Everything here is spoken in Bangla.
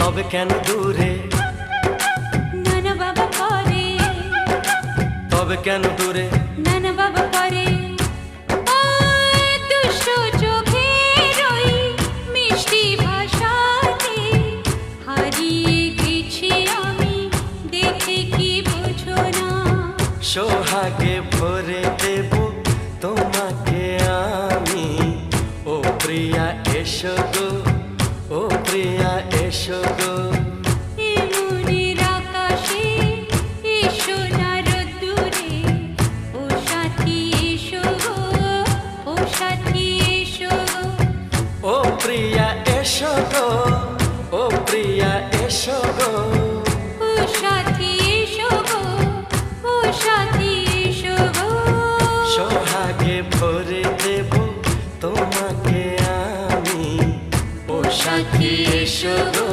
তবে কেন দূরে? নানা বাবা করে, তবে কেন দূরে? নানা বাবা করে। ওই দুষ্টু চোখের ওই মিষ্টি ভাষাতে হারিয়ে গেছি আমি, দেখে কি বোঝো না? সোহাগে ভরে দেব তোমাকে আমি, ও প্রিয়া এসো গো, ও প্রিয়া এসো গো। এ মনের আকাশে এসো না রোদ্দুরে, ও সাথী এসো গো, ও সাথী এসো গো। ও প্রিয়া এসো গো, ও প্রিয়া এসো গো। ও সাথী এসো গো, ও সাথী এসো গো। সোহাগে ভরে দেব তোমাকে আমি, ও সাথী এসো গো,